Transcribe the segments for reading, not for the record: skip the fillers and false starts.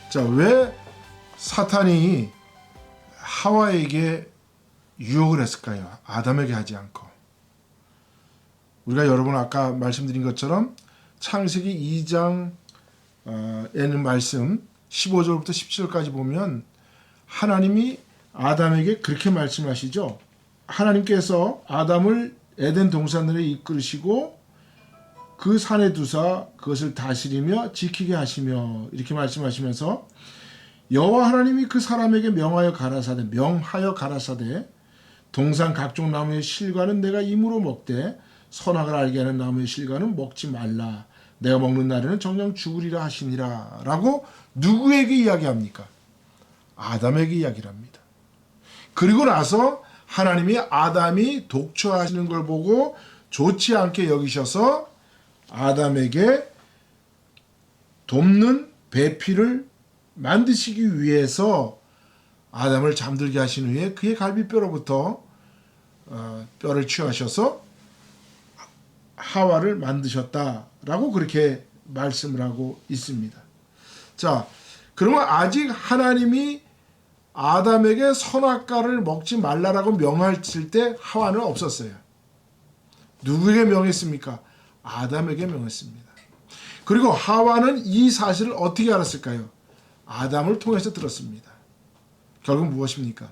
자, 왜 사탄이 하와에게 유혹을 했을까요? 아담에게 하지 않고. 우리가 여러분 아까 말씀드린 것처럼 창세기 2장에는 말씀 15절부터 17절까지 보면 하나님이 아담에게 그렇게 말씀하시죠. 하나님께서 아담을 에덴 동산으로 이끌으시고 그 산에 두사 그것을 다스리며 지키게 하시며 이렇게 말씀하시면서 여호와 하나님이 그 사람에게 명하여 가라사대 동산 각종 나무의 실과는 내가 임으로 먹되 선악을 알게 하는 나무의 실과는 먹지 말라. 내가 먹는 날에는 정녕 죽으리라 하시니라. 라고 누구에게 이야기합니까? 아담에게 이야기를 합니다. 그리고 나서 하나님이 아담이 독초하시는 걸 보고 좋지 않게 여기셔서 아담에게 돕는 배필을 만드시기 위해서 아담을 잠들게 하신 후에 그의 갈비뼈로부터 뼈를 취하셔서 하와를 만드셨다라고 그렇게 말씀을 하고 있습니다. 자, 그러면 아직 하나님이 아담에게 선악과를 먹지 말라라고 명하실 때 하와는 없었어요. 누구에게 명했습니까? 아담에게 명했습니다. 그리고 하와는 이 사실을 어떻게 알았을까요? 아담을 통해서 들었습니다. 결국 무엇입니까?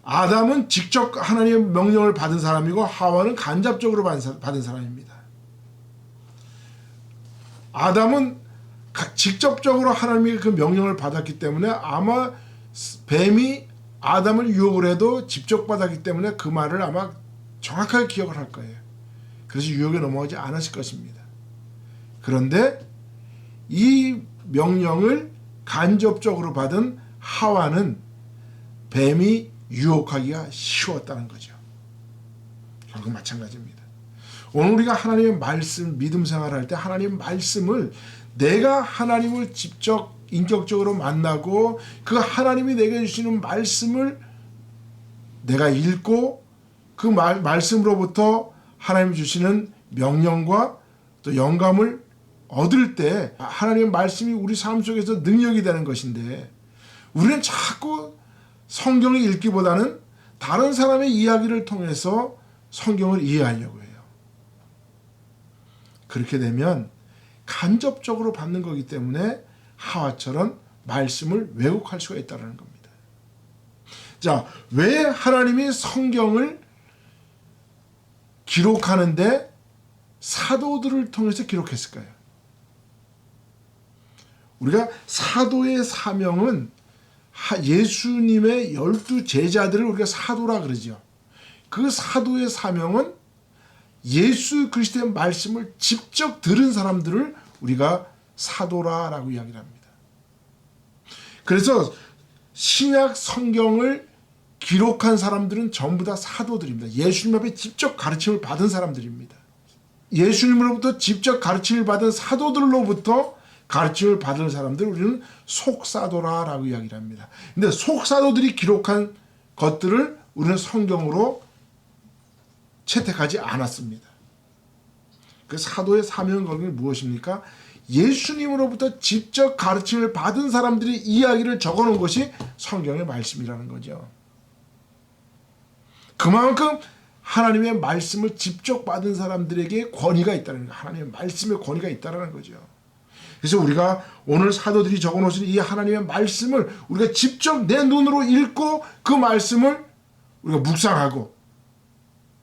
아담은 직접 하나님의 명령을 받은 사람이고 하와는 간접적으로 받은 사람입니다. 아담은 직접적으로 하나님의 그 명령을 받았기 때문에 아마 뱀이 아담을 유혹을 해도 직접 받았기 때문에 그 말을 아마 정확하게 기억을 할 거예요. 그래서 유혹에 넘어가지 않았을 것입니다. 그런데 이 명령을 간접적으로 받은 하와는 뱀이 유혹하기가 쉬웠다는 거죠. 결국 마찬가지입니다. 오늘 우리가 하나님의 말씀, 믿음 생활할 때 하나님의 말씀을 내가 하나님을 직접 인격적으로 만나고 그 하나님이 내게 주시는 말씀을 내가 읽고 그 말씀으로부터 하나님이 주시는 명령과 또 영감을 얻을 때 하나님의 말씀이 우리 삶 속에서 능력이 되는 것인데 우리는 자꾸 성경을 읽기보다는 다른 사람의 이야기를 통해서 성경을 이해하려고 해요. 그렇게 되면 간접적으로 받는 거기 때문에 하와처럼 말씀을 왜곡할 수가 있다는 겁니다. 자, 왜 하나님이 성경을 기록하는데 사도들을 통해서 기록했을까요? 우리가 사도의 사명은 예수님의 12 제자들을 우리가 사도라 그러죠. 그 사도의 사명은 예수 그리스도의 말씀을 직접 들은 사람들을 우리가 사도라라고 이야기를 합니다. 그래서 신약 성경을 기록한 사람들은 전부 다 사도들입니다. 예수님 앞에 직접 가르침을 받은 사람들입니다. 예수님으로부터 직접 가르침을 받은 사도들로부터 가르침을 받은 사람들 우리는 속사도라라고 이야기를 합니다. 근데 속사도들이 기록한 것들을 우리는 성경으로 채택하지 않았습니다. 그 사도의 사명은 거기 무엇입니까? 예수님으로부터 직접 가르침을 받은 사람들이 이야기를 적어놓은 것이 성경의 말씀이라는 거죠. 그만큼 하나님의 말씀을 직접 받은 사람들에게 권위가 있다는 거예요. 하나님의 말씀에 권위가 있다는 거죠. 그래서 우리가 오늘 사도들이 적어놓으신 이 하나님의 말씀을 우리가 직접 내 눈으로 읽고 그 말씀을 우리가 묵상하고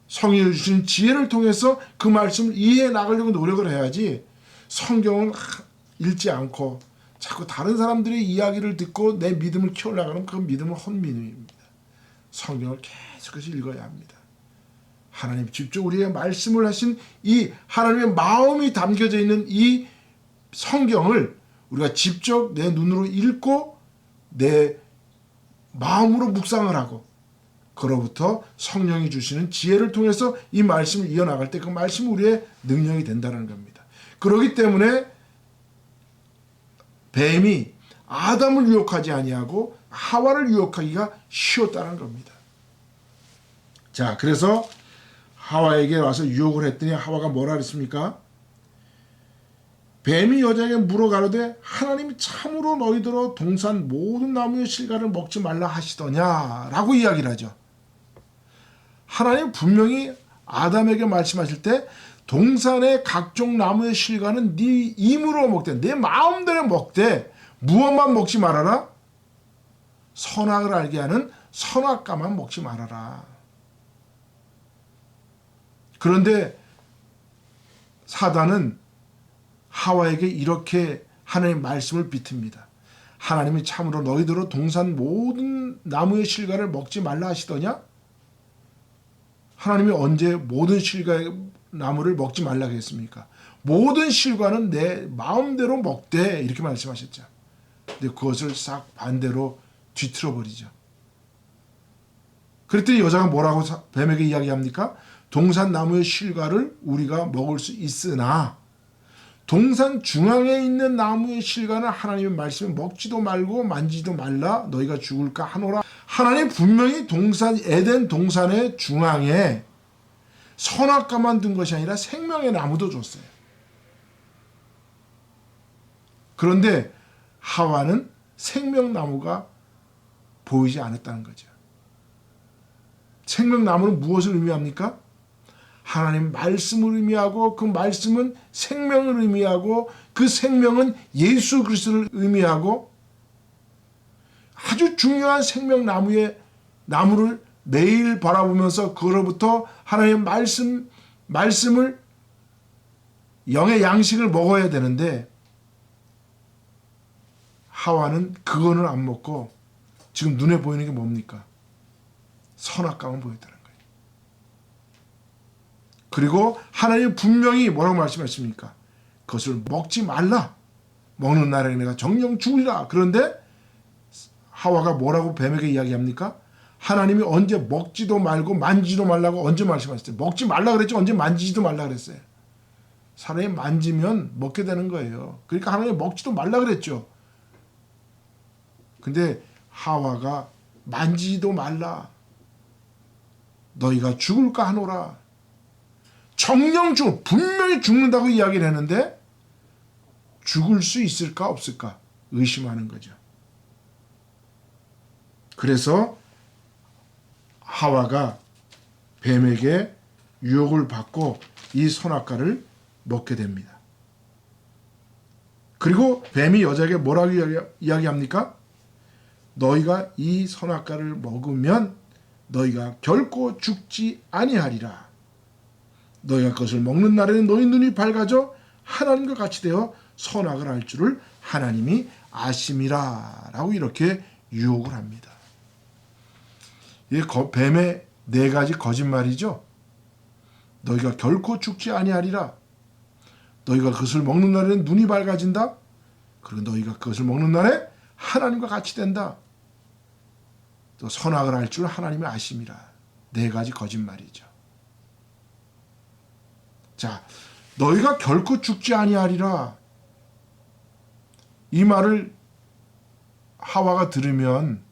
성령이 주신 지혜를 통해서 그 말씀을 이해해 나가려고 노력을 해야지 성경을 읽지 않고 자꾸 다른 사람들의 이야기를 듣고 내 믿음을 키워나가면 그 믿음은 헛믿음입니다. 성경을 계속해서 읽어야 합니다. 하나님 직접 우리의 말씀을 하신 이 하나님의 마음이 담겨져 있는 이 성경을 우리가 직접 내 눈으로 읽고 내 마음으로 묵상을 하고 그로부터 성령이 주시는 지혜를 통해서 이 말씀을 이어나갈 때 그 말씀이 우리의 능력이 된다는 겁니다. 그렇기 때문에 뱀이 아담을 유혹하지 아니하고 하와를 유혹하기가 쉬웠다는 겁니다. 자, 그래서 하와에게 와서 유혹을 했더니 하와가 뭐라 그랬습니까? 뱀이 여자에게 물어가로되 하나님이 참으로 너희더러 동산 모든 나무의 실과를 먹지 말라 하시더냐라고 이야기를 하죠. 하나님 분명히 아담에게 말씀하실 때 동산의 각종 나무의 실과는 네 힘으로 먹되 내 마음대로 먹되 무엇만 먹지 말아라? 선악을 알게 하는 선악과만 먹지 말아라. 그런데 사단은 하와에게 이렇게 하나님의 말씀을 비틉니다. 하나님이 참으로 너희들로 동산 모든 나무의 실과를 먹지 말라 하시더냐? 하나님이 언제 모든 실과의 나무를 먹지 말라고 했습니까? 모든 실과는 내 마음대로 먹되 이렇게 말씀하셨죠. 근데 그것을 싹 반대로 뒤틀어 버리죠. 그랬더니 여자가 뭐라고 뱀에게 이야기합니까? 동산 나무의 실과를 우리가 먹을 수 있으나 동산 중앙에 있는 나무의 실과는 하나님의 말씀에 먹지도 말고 만지지도 말라 너희가 죽을까 하노라. 하나님 분명히 에덴 동산의 중앙에 선악과만 둔 것이 아니라 생명의 나무도 줬어요. 그런데 하와는 생명나무가 보이지 않았다는 거죠. 생명나무는 무엇을 의미합니까? 하나님 말씀을 의미하고 그 말씀은 생명을 의미하고 그 생명은 예수 그리스도를 의미하고 아주 중요한 생명나무를 매일 바라보면서 그로부터 하나님의 말씀을 영의 양식을 먹어야 되는데 하와는 그거는 안 먹고 지금 눈에 보이는 게 뭡니까? 선악과만 보였다는 거예요. 그리고 하나님 분명히 뭐라고 말씀하십니까? 그것을 먹지 말라. 먹는 날에 내가 정령 죽으리라. 그런데 하와가 뭐라고 뱀에게 이야기합니까? 하나님이 언제 먹지도 말고 만지지도 말라고 언제 말씀하셨어요? 먹지 말라 그랬죠. 언제 만지지도 말라 그랬어요. 사람이 만지면 먹게 되는 거예요. 그러니까 하나님이 먹지도 말라 그랬죠. 근데 하와가 만지지도 말라. 너희가 죽을까 하노라. 정령 분명히 죽는다고 이야기를 했는데 죽을 수 있을까 없을까 의심하는 거죠. 그래서 하와가 뱀에게 유혹을 받고 이 선악과를 먹게 됩니다. 그리고 뱀이 여자에게 뭐라고 이야기합니까? 너희가 이 선악과를 먹으면 너희가 결코 죽지 아니하리라. 너희가 그것을 먹는 날에는 너희 눈이 밝아져 하나님과 같이 되어 선악을 알 줄을 하나님이 아심이라 라고 이렇게 유혹을 합니다. 이 뱀의 네 가지 거짓말이죠. 너희가 결코 죽지 아니하리라. 너희가 그것을 먹는 날에는 눈이 밝아진다. 그리고 너희가 그것을 먹는 날에 하나님과 같이 된다. 또 선악을 알 줄 하나님이 아심이라. 네 가지 거짓말이죠. 자, 너희가 결코 죽지 아니하리라. 이 말을 하와가 들으면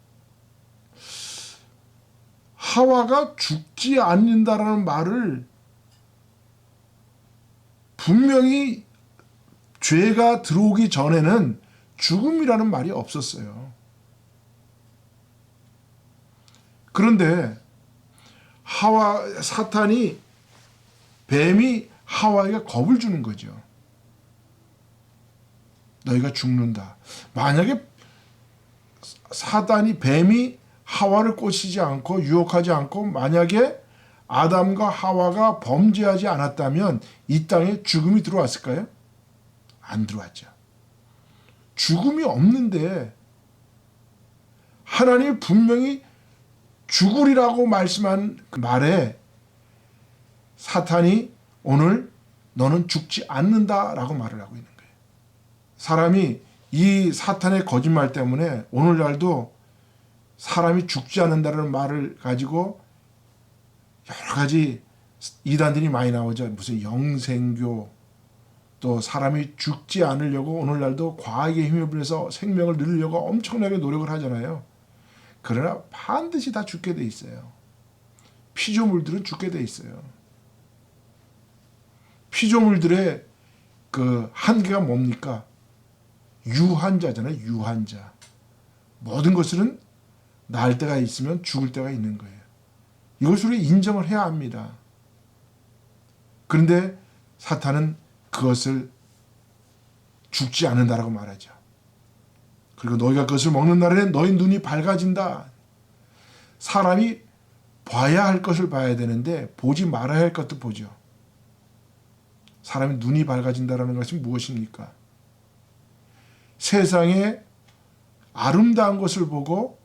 하와가 죽지 않는다라는 말을 분명히 죄가 들어오기 전에는 죽음이라는 말이 없었어요. 그런데 뱀이 하와에게 겁을 주는 거죠. 너희가 죽는다. 만약에 뱀이 하와를 꼬시지 않고 유혹하지 않고 만약에 아담과 하와가 범죄하지 않았다면 이 땅에 죽음이 들어왔을까요? 안 들어왔죠. 죽음이 없는데 하나님이 분명히 죽으리라고 말씀한 그 말에 사탄이 오늘 너는 죽지 않는다라고 말을 하고 있는 거예요. 사람이 이 사탄의 거짓말 때문에 오늘날도 사람이 죽지 않는다는 말을 가지고 여러 가지 이단들이 많이 나오죠. 무슨 영생교, 또 사람이 죽지 않으려고 오늘날도 과학에 힘을 빌려서 생명을 늘리려고 엄청나게 노력을 하잖아요. 그러나 반드시 다 죽게 돼 있어요. 피조물들은 죽게 돼 있어요. 피조물들의 그 한계가 뭡니까? 유한자잖아요. 유한자. 모든 것은 날 때가 있으면 죽을 때가 있는 거예요. 이것을 우리 인정을 해야 합니다. 그런데 사탄은 그것을 죽지 않는다라고 말하죠. 그리고 너희가 그것을 먹는 날에는 너희 눈이 밝아진다. 사람이 봐야 할 것을 봐야 되는데 보지 말아야 할 것도 보죠. 사람이 눈이 밝아진다는 것이 무엇입니까? 세상에 아름다운 것을 보고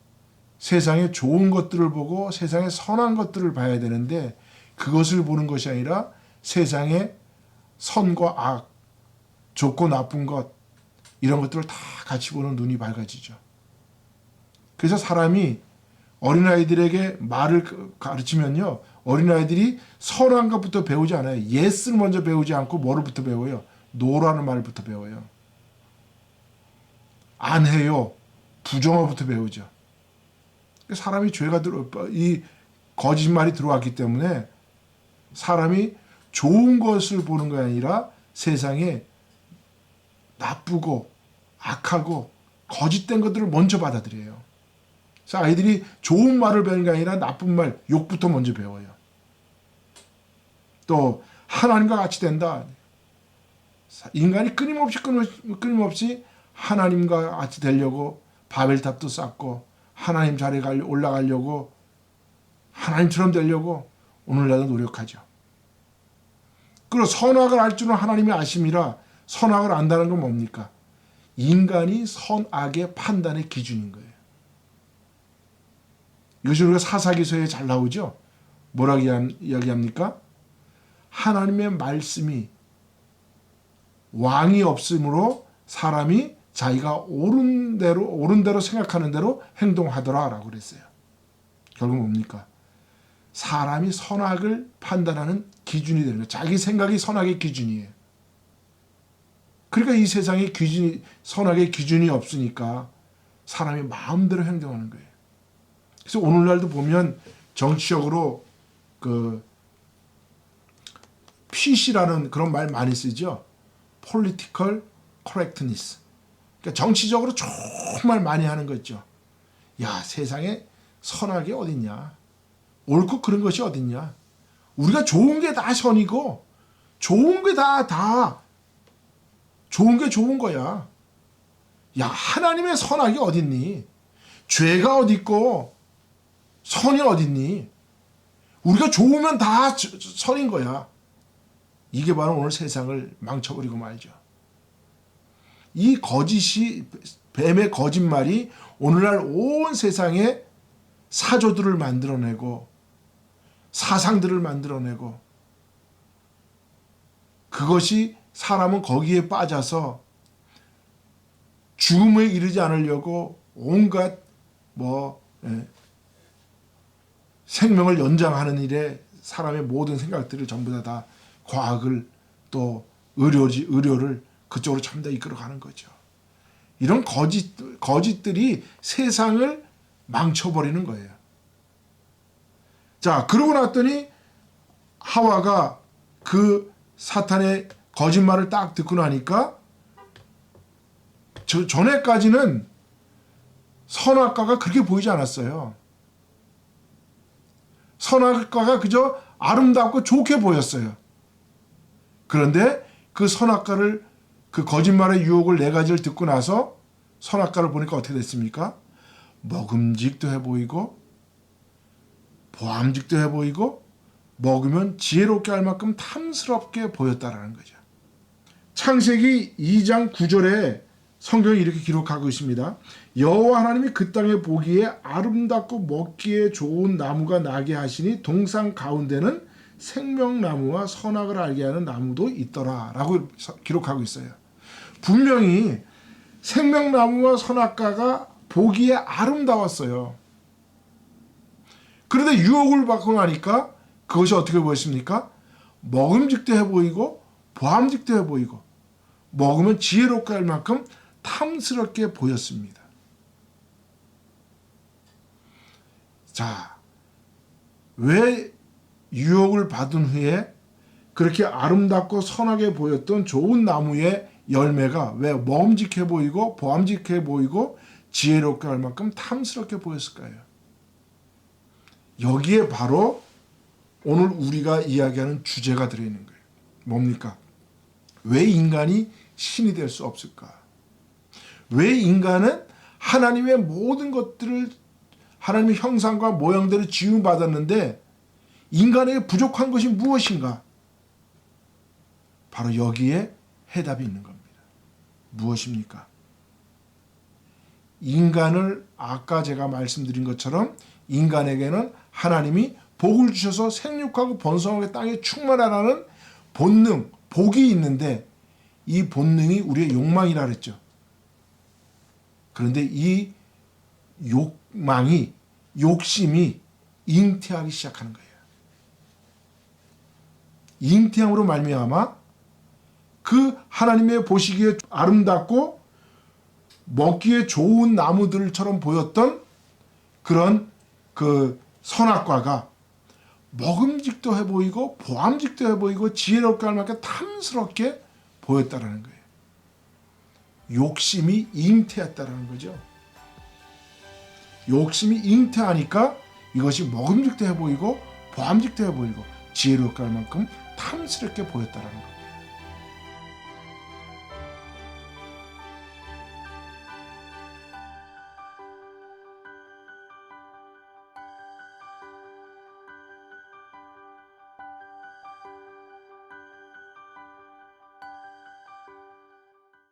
세상에 좋은 것들을 보고 세상에 선한 것들을 봐야 되는데 그것을 보는 것이 아니라 세상에 선과 악, 좋고 나쁜 것 이런 것들을 다 같이 보는 눈이 밝아지죠. 그래서 사람이 어린아이들에게 말을 가르치면요. 어린아이들이 선한 것부터 배우지 않아요. yes를 먼저 배우지 않고 뭐를부터 배워요? no라는 말부터 배워요. 안 해요. 부정어부터 배우죠. 사람이 죄가 이 거짓말이 들어왔기 때문에 사람이 좋은 것을 보는 게 아니라 세상에 나쁘고 악하고 거짓된 것들을 먼저 받아들여요. 그래서 아이들이 좋은 말을 배우는 게 아니라 나쁜 말, 욕부터 먼저 배워요. 또 하나님과 같이 된다. 인간이 끊임없이 하나님과 같이 되려고 바벨탑도 쌓고 하나님 자리에 올라가려고 하나님처럼 되려고 오늘날도 노력하죠. 그리고 선악을 알 줄은 하나님이 아심이라 선악을 안다는 건 뭡니까? 인간이 선악의 판단의 기준인 거예요. 이것이 우리가 사사기서에 잘 나오죠. 뭐라고 이야기합니까? 하나님의 말씀이 왕이 없으므로 사람이 자기가 옳은 대로 생각하는 대로 행동하더라라고 그랬어요. 결국 뭡니까? 사람이 선악을 판단하는 기준이 되는 거예요. 자기 생각이 선악의 기준이에요. 그러니까 이 세상에 선악의 기준이 없으니까 사람이 마음대로 행동하는 거예요. 그래서 오늘날도 보면 정치적으로 그 PC라는 그런 말 많이 쓰죠. Political Correctness. 그러니까 정치적으로 정말 많이 하는 거 있죠. 야, 세상에 선악이 어딨냐. 옳고 그런 것이 어딨냐. 우리가 좋은 게 다 선이고 좋은 게 다 좋은 게 좋은 거야. 야, 하나님의 선악이 어딨니? 죄가 어딨고 선이 어딨니? 우리가 좋으면 다 선인 거야. 이게 바로 오늘 세상을 망쳐버리고 말죠. 이 거짓이 뱀의 거짓말이 오늘날 온 세상에 사조들을 만들어내고 사상들을 만들어내고 그것이 사람은 거기에 빠져서 죽음에 이르지 않으려고 온갖 생명을 연장하는 일에 사람의 모든 생각들을 전부 다 과학을 또 의료를 그쪽으로 전부 다 이끌어가는 거죠. 이런 거짓들이 세상을 망쳐버리는 거예요. 자, 그러고 났더니 하와가 그 사탄의 거짓말을 딱 듣고 나니까 전에까지는 선악과가 그렇게 보이지 않았어요. 선악과가 그저 아름답고 좋게 보였어요. 그런데 그 선악과를 그 거짓말의 유혹을 4가지를 듣고 나서 선악과를 보니까 어떻게 됐습니까? 먹음직도 해 보이고 보암직도 해 보이고 먹으면 지혜롭게 할 만큼 탐스럽게 보였다라는 거죠. 창세기 2장 9절에 성경이 이렇게 기록하고 있습니다. 여호와 하나님이 그 땅에 보기에 아름답고 먹기에 좋은 나무가 나게 하시니 동산 가운데는 생명나무와 선악을 알게 하는 나무도 있더라 라고 기록하고 있어요. 분명히 생명나무와 선악과가 보기에 아름다웠어요. 그런데 유혹을 받고 나니까 그것이 어떻게 보였습니까? 먹음직도 해 보이고 보암직도 해 보이고 먹으면 지혜롭게 할 만큼 탐스럽게 보였습니다. 자, 왜 유혹을 받은 후에 그 그렇게 아름답고 선하게 보였던 좋은 나무의 열매가 왜 먹음직해 보이고 보암직해 보이고 지혜롭게 할 만큼 탐스럽게 보였을까요? 여기에 바로 오늘 우리가 이야기하는 주제가 들어있는 거예요. 뭡니까? 왜 인간이 신이 될 수 없을까? 왜 인간은 하나님의 모든 것들을 하나님의 형상과 모양대로 지음받았는데 인간에게 부족한 것이 무엇인가? 바로 여기에 해답이 있는 겁니다. 무엇입니까? 인간을 아까 제가 말씀드린 것처럼 인간에게는 하나님이 복을 주셔서 생육하고 번성하게 땅에 충만하라는 본능, 복이 있는데 이 본능이 우리의 욕망이라 그랬죠. 그런데 이 욕심이 잉태하기 시작하는 거예요. 잉태함으로 말미암아 그 하나님의 보시기에 아름답고 먹기에 좋은 나무들처럼 보였던 그런 그 선악과가 먹음직도 해 보이고 보암직도 해 보이고 지혜롭게 할 만큼 탐스럽게 보였다라는 거예요. 욕심이 잉태했다라는 거죠. 욕심이 잉태하니까 이것이 먹음직도 해 보이고 보암직도 해 보이고 지혜롭게 할 만큼 탐스럽게 보였다라는 겁니다.